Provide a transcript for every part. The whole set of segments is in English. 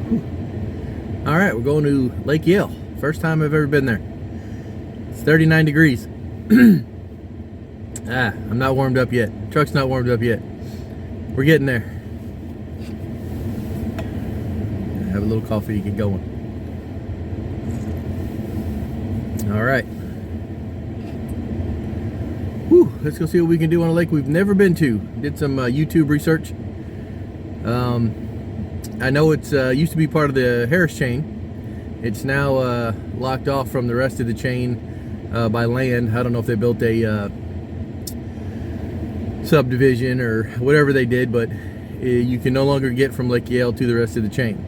All right, we're going to Lake Yale. First time I've ever been there. It's 39 degrees. I'm not warmed up yet. Truck's not warmed up yet. We're getting there. Have a little coffee to get going. All right. Whew, let's go see what we can do on a lake we've never been to. Did some YouTube research. I know it's used to be part of the Harris chain. It's now locked off from the rest of the chain by land. I don't know if they built a subdivision or whatever they did, but you can no longer get from Lake Yale to the rest of the chain.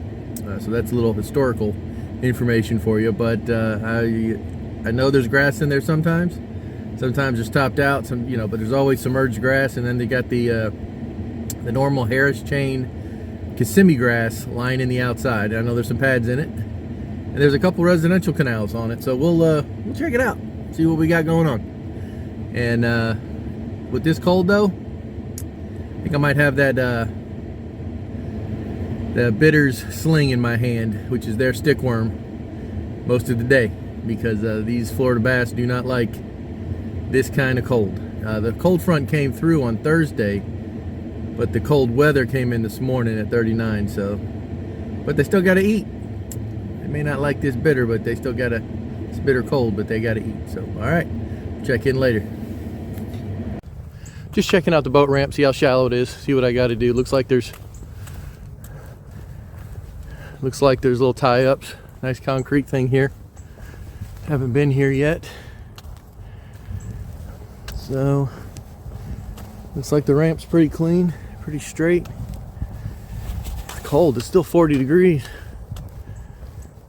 So that's a little historical information for you. But I know there's grass in there sometimes. Sometimes it's topped out, but there's always submerged grass, and then they got the normal Harris chain Kissimmee grass lying in the outside. I know there's some pads in it, and there's a couple residential canals on it. So we'll check it out, see what we got going on. And with this cold though, I think I might have that the Bitters sling in my hand, which is their stickworm, most of the day, because these Florida bass do not like this kind of cold. The cold front came through on Thursday, but the cold weather came in this morning at 39. So, but they still got to eat. They may not like this bitter, but they still got to. It's bitter cold, but they got to eat. So, all right, check in later. Just checking out the boat ramp, see how shallow it is, see what I got to do. Looks like there's little tie-ups. Nice concrete thing here. Haven't been here yet. So, looks like the ramp's pretty clean, pretty straight. It's cold, it's still 40 degrees.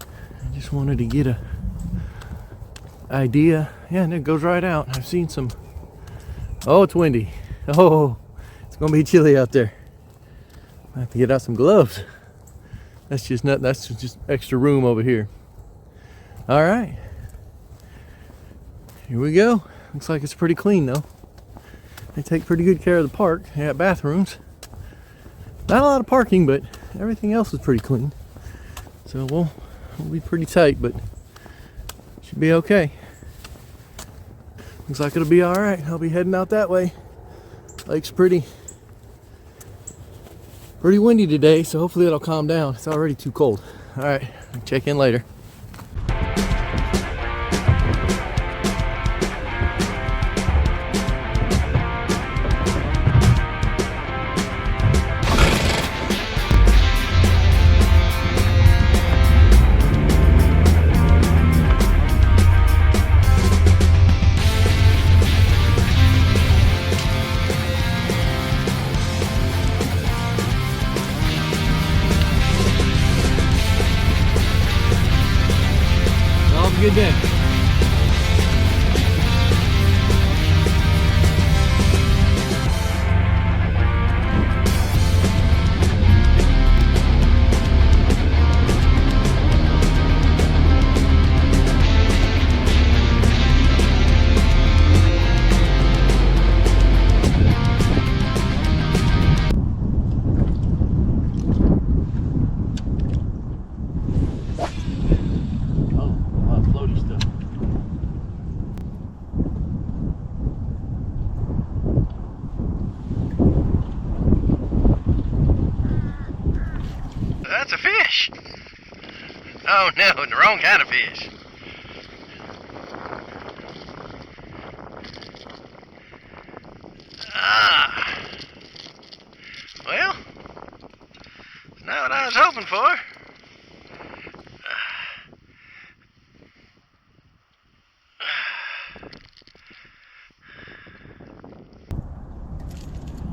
I just wanted to get a idea. Yeah, and it goes right out. I've seen some. Oh, it's windy. Oh, it's gonna be chilly out there. I have to get out some gloves. That's just extra room over here. All right, here we go. Looks like it's pretty clean though. They take pretty good care of the park. They got bathrooms. Not a lot of parking, but everything else is pretty clean. So we'll be pretty tight, but should be okay. Looks like it'll be all right. I'll be heading out that way. Lake's pretty windy today, so hopefully it'll calm down. It's already too cold. All right, check in later. Good day. That's a fish. Oh no, the wrong kind of fish. Well, it's not what I was hoping for.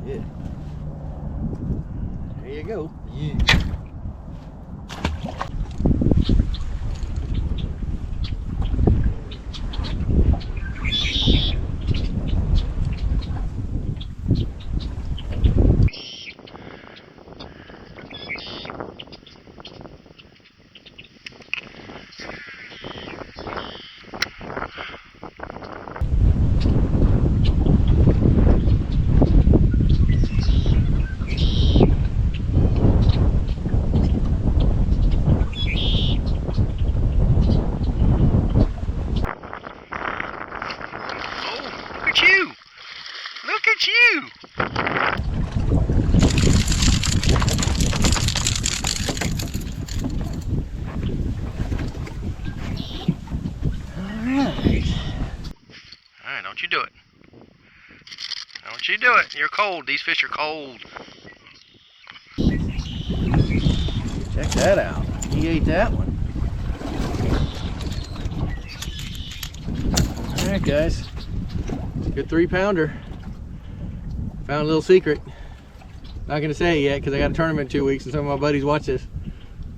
Yeah. There you go. Yeah. do it. Don't you do it. You're cold. These fish are cold. Check that out. He ate that one. Alright guys. It's a good 3-pounder. Found a little secret. Not gonna say it yet because I got a tournament in 2 weeks and some of my buddies watch this.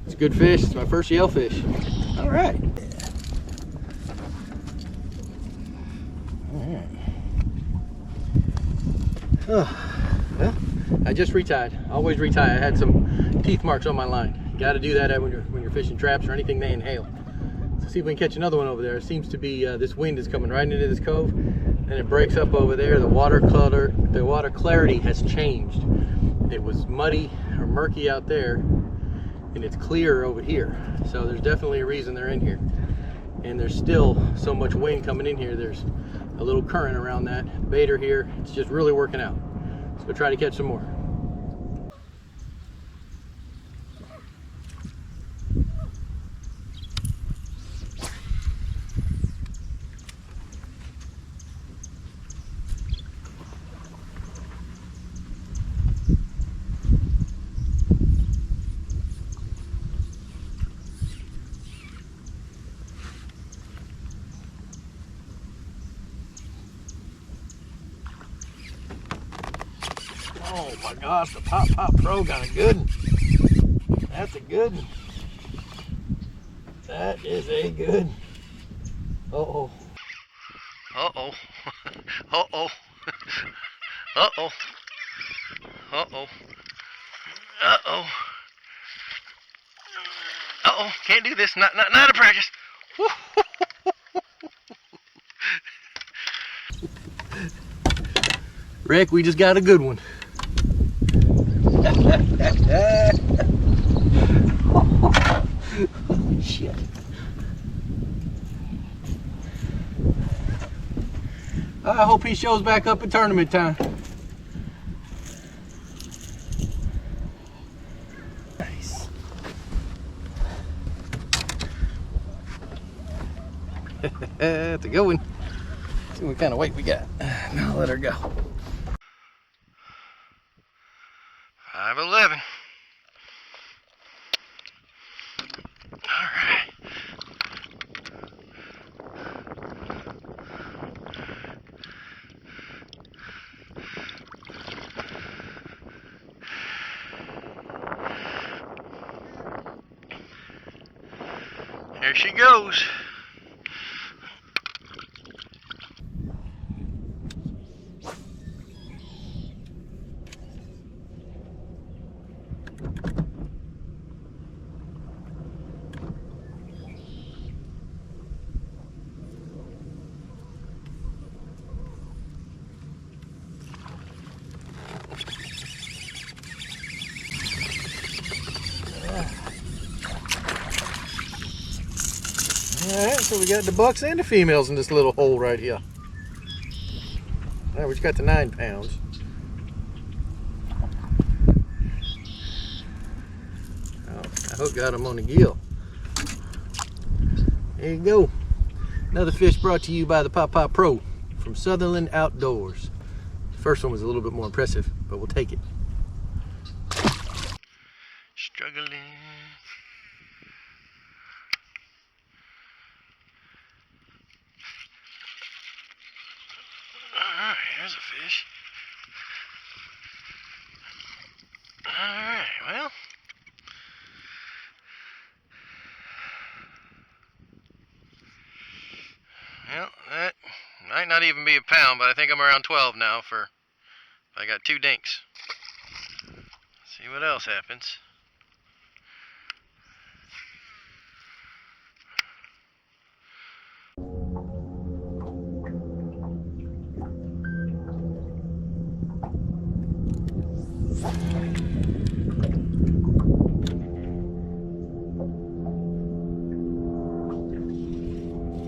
It's a good fish. It's my first Yale fish. Alright. Well, I just retied. Always retie. I had some teeth marks on my line. You got to do that when you're fishing traps or anything they inhale. So see if we can catch another one over there. It seems to be this wind is coming right into this cove, and it breaks up over there. The water clarity has changed. It was muddy or murky out there, and it's clear over here. So there's definitely a reason they're in here. And there's still so much wind coming in here. There's a little current around that baiter here. It's just really working out. Let's go try to catch some more. Oh my gosh, the Pop Pro got a good one. That's a good one. That is a good. Uh-oh. Uh-oh. Uh-oh. Uh-oh. Uh-oh. Uh-oh. Uh-oh. Can't do this. Not a practice. Rick, we just got a good one. Holy shit. I hope he shows back up at tournament time. Nice. That's a good one. Let's see what kind of weight we got. Now let her go. 5'11". Alright. There she goes. Alright, so we got the bucks and the females in this little hole right here. Alright, we just got the 9 pounds. Oh, I hook got them on the gill. There you go. Another fish brought to you by the Pop Pro from Sutherland Outdoors. The first one was a little bit more impressive, but we'll take it. Struggling. Alright, there's a fish. Alright, well. Well, that might not even be a pound, but I think I'm around 12 now for, I got 2 dinks. See what else happens.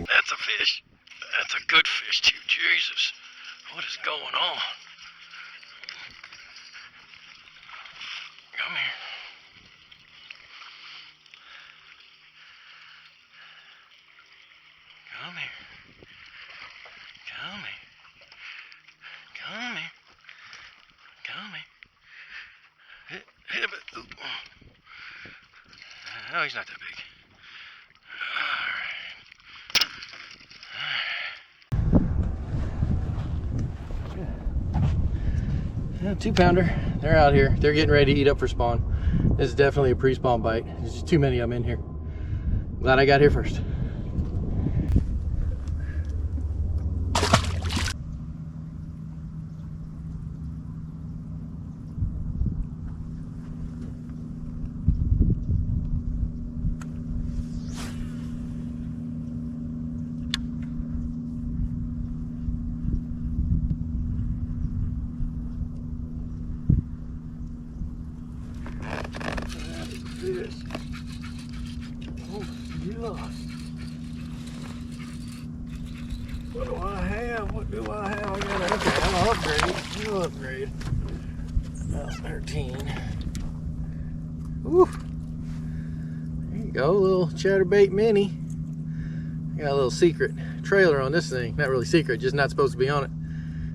That's a fish. That's a good fish too. Jesus, what is going on? Come here. Come here. Come here. No, he's not that big. Yeah, 2-pounder. They're out here. They're getting ready to eat up for spawn. This is definitely a pre-spawn bite. There's just too many of them in here. Glad I got here first. This. Oh, you lost. What do I have? What do I have? I gotta upgrade. I'll upgrade. About 13. Woo! There you go, little chatterbait mini. I got a little secret trailer on this thing. Not really secret, just not supposed to be on it.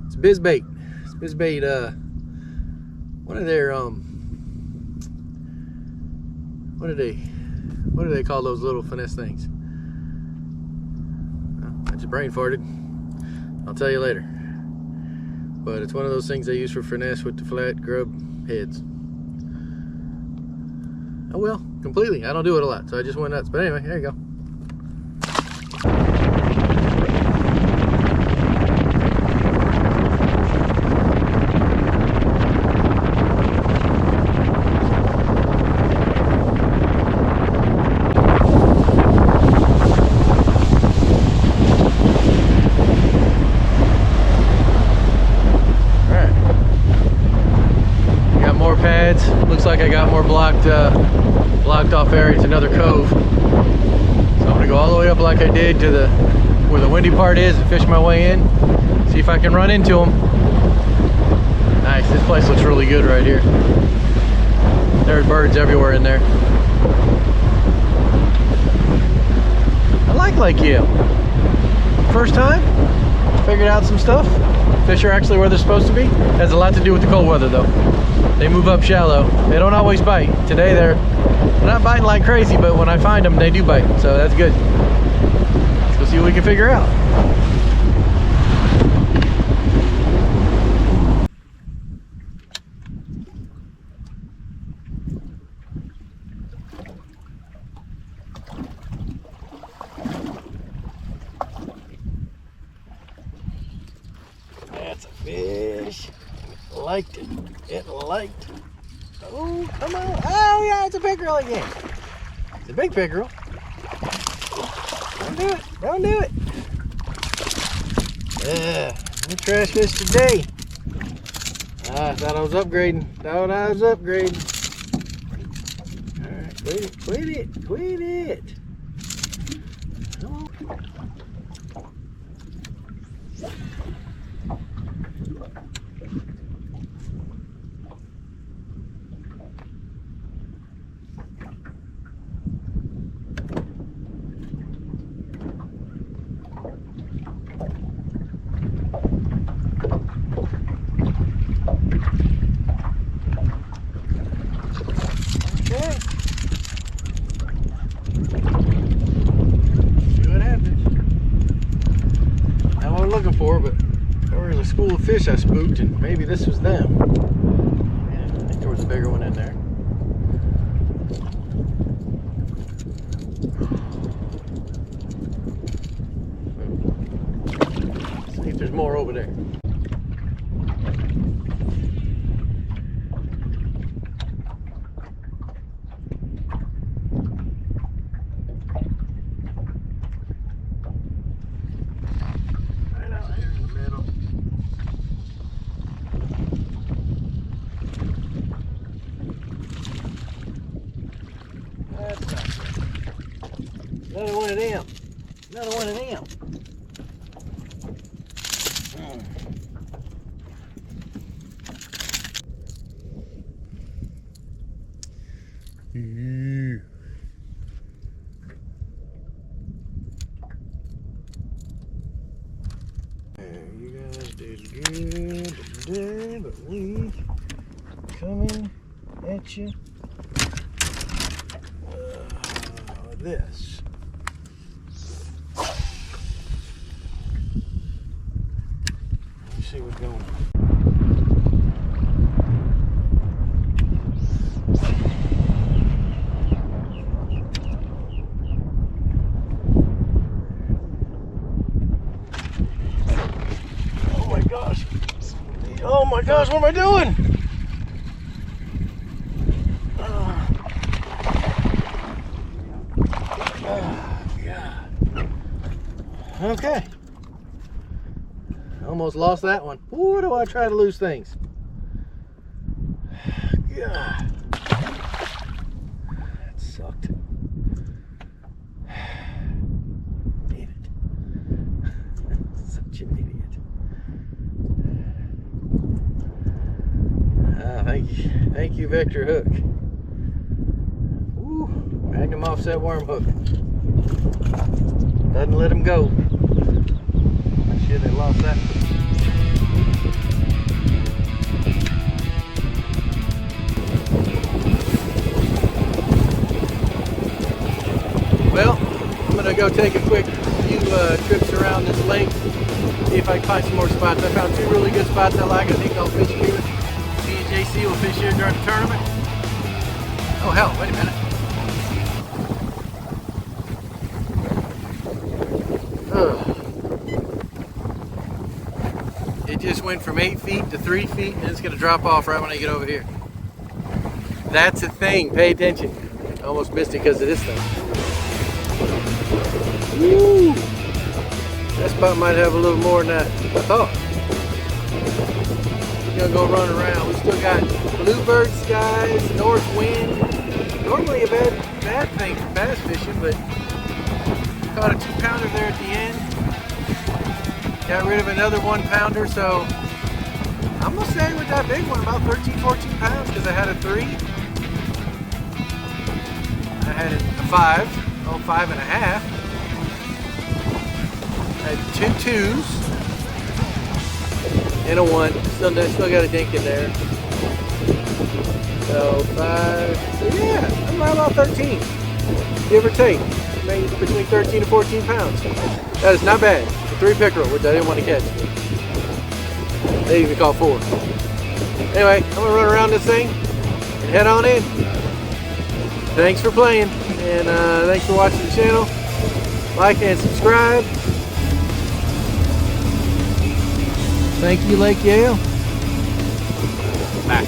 It's Bizbait. It's Bizbait, one of their, what do they call those little finesse things? Well, I just brain farted. I'll tell you later. But it's one of those things they use for finesse with the flat grub heads. Oh well, completely. I don't do it a lot, so I just went nuts. But anyway, there you go. Looks like I got more blocked off area. It's another cove. So I'm gonna go all the way up like I did to where the windy part is and fish my way in. See if I can run into them. Nice, this place looks really good right here. There's birds everywhere in there. I like Lake Yale. First time, figured out some stuff. Fish are actually where they're supposed to be. Has a lot to do with the cold weather though. They move up shallow. They don't always bite. Today they're not biting like crazy, but when I find them, they do bite. So that's good. Let's go see what we can figure out. That's a fish. Liked it. It liked. Oh, come on. Oh, yeah, it's a pickerel again. It's a big pickerel. Don't do it. Don't do it. No trash fish today. I thought I was upgrading. Thought I was upgrading. All right, quit it. Quit it. Quit it. Come on. Looking for, but there was a school of fish I spooked, and maybe this was them. Yeah, I think there was a bigger one in there. Let's see if there's more over there. Another one of them. Another one of them. You guys did good today, but we coming at you. this. Let me see what's going on. Oh my gosh, what am I doing? God. Okay. Almost lost that one. Why do I try to lose things? God. That sucked. Idiot. Such an idiot. Thank you, Vector Hook. Ooh, Magnum offset worm hook. Doesn't let him go. Shit, I lost that. Well, I'm gonna go take a quick few trips around this lake, see if I can find some more spots. I found 2 really good spots I like. I think I'll fish here. Me and JC will fish here during the tournament. Oh hell, wait a minute. It just went from 8 feet to 3 feet, and it's going to drop off right when I get over here. That's a thing. Pay attention. I almost missed it because of this thing. Woo! That spot might have a little more than I thought. We're going to go run around. We still got bluebird skies, north wind. Normally a bad thing for bass fishing, but caught a 2-pounder there at the end. Got rid of another 1-pounder, so I'm gonna say with that big one about 13-14 pounds because I had a 3. I had a 5, 5.5. I had 2 2s and a 1. Still got a dink in there. So 5. So yeah, I'm right about 13, give or take. Maybe between 13 and 14 pounds. That is not bad. 3 pickerel, which I didn't want to catch. They even caught 4. Anyway, I'm gonna run around this thing and head on in. Thanks for playing, and thanks for watching the channel. Like and subscribe. Thank you, Lake Yale. Bye.